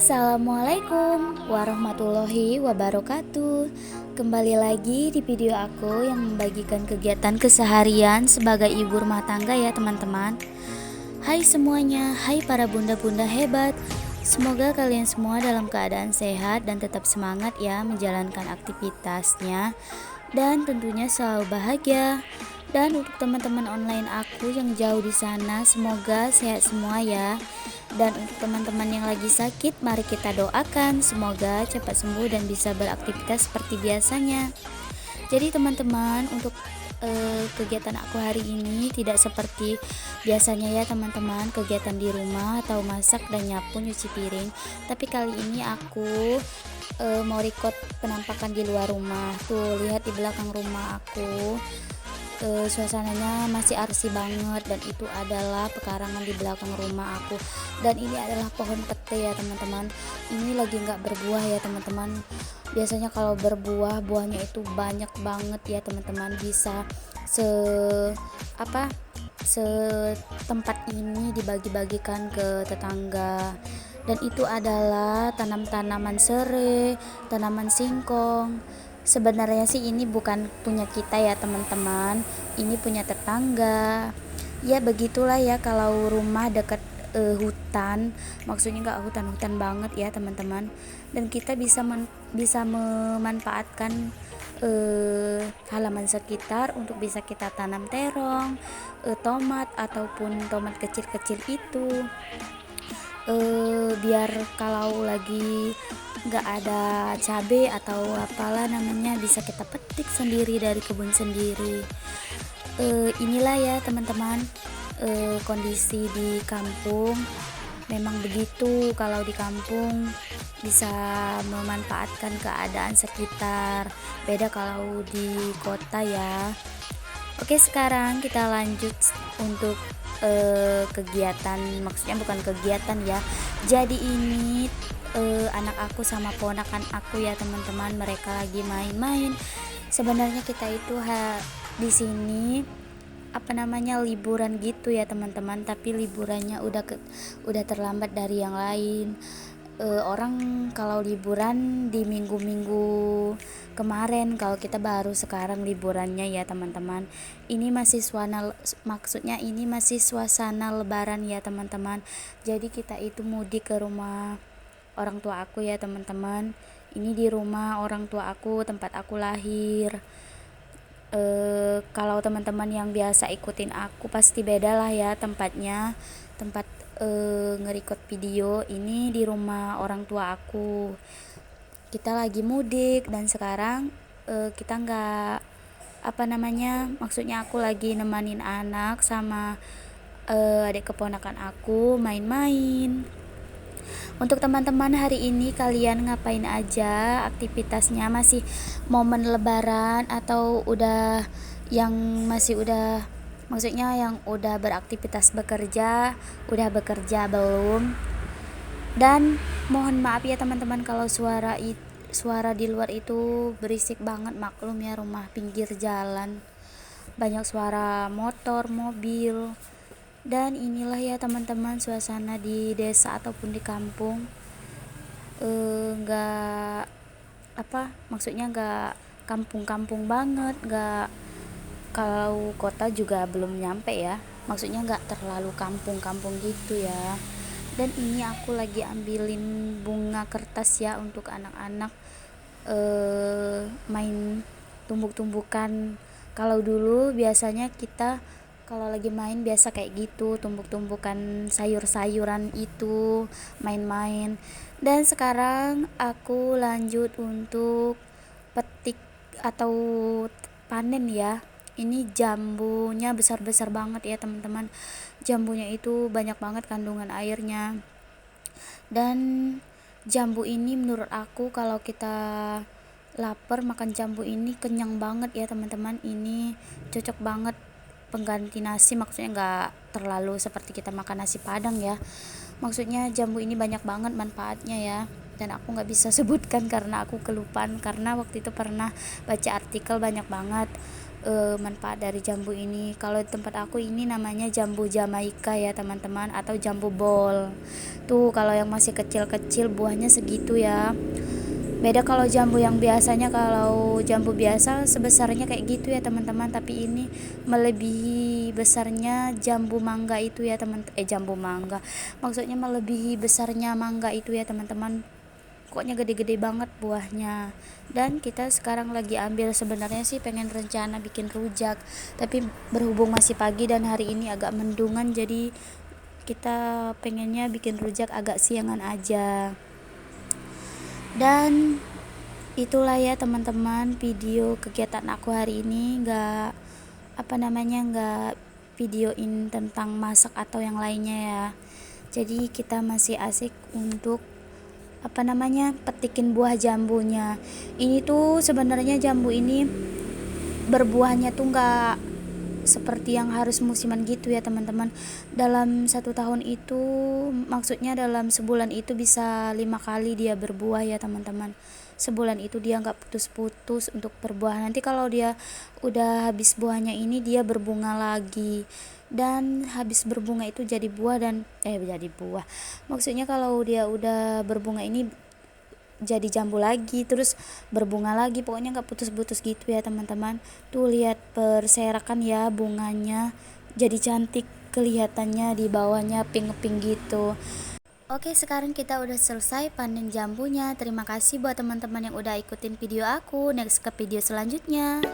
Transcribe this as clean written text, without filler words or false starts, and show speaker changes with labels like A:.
A: Assalamualaikum warahmatullahi wabarakatuh. Kembali lagi di video aku yang membagikan kegiatan keseharian sebagai ibu rumah tangga ya teman-teman. Hai semuanya, hai para bunda-bunda hebat. Semoga kalian semua dalam keadaan sehat dan tetap semangat ya menjalankan aktivitasnya. Dan tentunya selalu bahagia. Dan untuk teman-teman online aku yang jauh di sana, semoga sehat semua ya. Dan untuk teman-teman yang lagi sakit, mari kita doakan semoga cepat sembuh dan bisa beraktivitas seperti biasanya. Jadi teman-teman, untuk kegiatan aku hari ini tidak seperti biasanya ya teman-teman, kegiatan di rumah atau masak dan nyapu nyuci piring. Tapi kali ini aku mau record penampakan di luar rumah. Tuh, lihat di belakang rumah aku. Suasananya masih arsip banget, dan itu adalah pekarangan di belakang rumah aku. Dan ini adalah pohon pete ya teman-teman. Ini lagi nggak berbuah ya teman-teman. Biasanya kalau berbuah, buahnya itu banyak banget ya teman-teman. Bisa setempat ini dibagi-bagikan ke tetangga. Dan itu adalah tanaman serai, tanaman singkong. Sebenarnya sih ini bukan punya kita ya teman-teman, ini punya tetangga. Ya begitulah ya kalau rumah dekat hutan, maksudnya nggak hutan-hutan banget ya teman-teman. Dan kita bisa memanfaatkan halaman sekitar untuk bisa kita tanam terong, tomat ataupun tomat kecil-kecil itu. Biar kalau lagi nggak ada cabai atau apalah namanya, bisa kita petik sendiri dari kebun sendiri. Inilah ya teman-teman, kondisi di kampung memang begitu. Kalau di kampung bisa memanfaatkan keadaan sekitar, beda kalau di kota ya. Oke, sekarang kita lanjut untuk kegiatan, maksudnya bukan kegiatan ya. Jadi ini anak aku sama ponakan aku ya teman-teman, mereka lagi main-main. Sebenarnya kita itu di sini liburan gitu ya teman-teman, tapi liburannya udah terlambat dari yang lain. Orang kalau liburan di minggu-minggu kemarin, kalau kita baru sekarang liburannya ya teman-teman. Ini masih suasana lebaran ya teman-teman. Jadi kita itu mudik ke rumah orang tua aku ya teman-teman. Ini di rumah orang tua aku, tempat aku lahir. Kalau teman-teman yang biasa ikutin aku pasti beda lah ya tempatnya, tempat nge-record video ini di rumah orang tua aku. Kita lagi mudik dan sekarang kita nggak maksudnya aku lagi nemanin anak sama adik keponakan aku main-main. Untuk teman-teman hari ini kalian ngapain aja aktivitasnya? Masih momen lebaran atau maksudnya yang udah beraktivitas bekerja, udah bekerja belum? Dan mohon maaf ya teman-teman kalau suara di luar itu berisik banget, maklum ya, rumah pinggir jalan, banyak suara motor, mobil. Dan inilah ya teman-teman suasana di desa ataupun di kampung. Maksudnya nggak kampung-kampung banget, nggak, kalau kota juga belum nyampe ya, maksudnya nggak terlalu kampung-kampung gitu ya. Dan ini aku lagi ambilin bunga kertas ya untuk anak-anak main tumbuk-tumbukan. Kalau dulu biasanya kita kalau lagi main biasa kayak gitu, tumbuk-tumbukan sayur-sayuran itu, main-main. Dan sekarang aku lanjut untuk petik atau panen ya. Ini jambunya besar-besar banget ya teman-teman. Jambunya itu banyak banget kandungan airnya. Dan jambu ini menurut aku kalau kita lapar makan jambu ini kenyang banget ya teman-teman. Ini cocok banget pengganti nasi, maksudnya nggak terlalu seperti kita makan nasi padang ya. Maksudnya jambu ini banyak banget manfaatnya ya. Dan aku nggak bisa sebutkan karena aku kelupaan, karena waktu itu pernah baca artikel banyak banget manfaat dari jambu ini. Kalau di tempat aku ini namanya jambu Jamaika ya teman-teman, atau jambu bol. Tuh kalau yang masih kecil-kecil buahnya segitu ya. Beda kalau jambu yang biasanya, kalau jambu biasa sebesarnya kayak gitu ya teman-teman, tapi ini melebihi besarnya jambu mangga itu ya jambu mangga. Maksudnya melebihi besarnya mangga itu ya teman-teman. Pokoknya gede-gede banget buahnya. Dan kita sekarang lagi ambil, sebenarnya sih pengen rencana bikin rujak, tapi berhubung masih pagi dan hari ini agak mendungan, jadi kita pengennya bikin rujak agak siangan aja. Dan itulah ya teman-teman video kegiatan aku hari ini, nggak videoin tentang masak atau yang lainnya ya. Jadi kita masih asik untuk petikin buah jambunya. Ini tuh sebenarnya jambu ini berbuahnya tuh nggak seperti yang harus musiman gitu ya teman-teman. Dalam 1 tahun itu, maksudnya dalam sebulan itu bisa 5 kali dia berbuah ya teman-teman. Sebulan itu dia nggak putus-putus untuk berbuah. Nanti kalau dia udah habis buahnya ini, dia berbunga lagi, dan habis berbunga itu jadi buah, dan jadi buah, maksudnya kalau dia udah berbunga ini jadi jambu lagi, terus berbunga lagi, pokoknya nggak putus-putus gitu ya teman-teman. Tuh lihat berserakan ya bunganya, jadi cantik kelihatannya, di bawahnya pink-pink gitu. Oke, sekarang kita udah selesai panen jambunya. Terima kasih buat teman-teman yang udah ikutin video aku. Next ke video selanjutnya.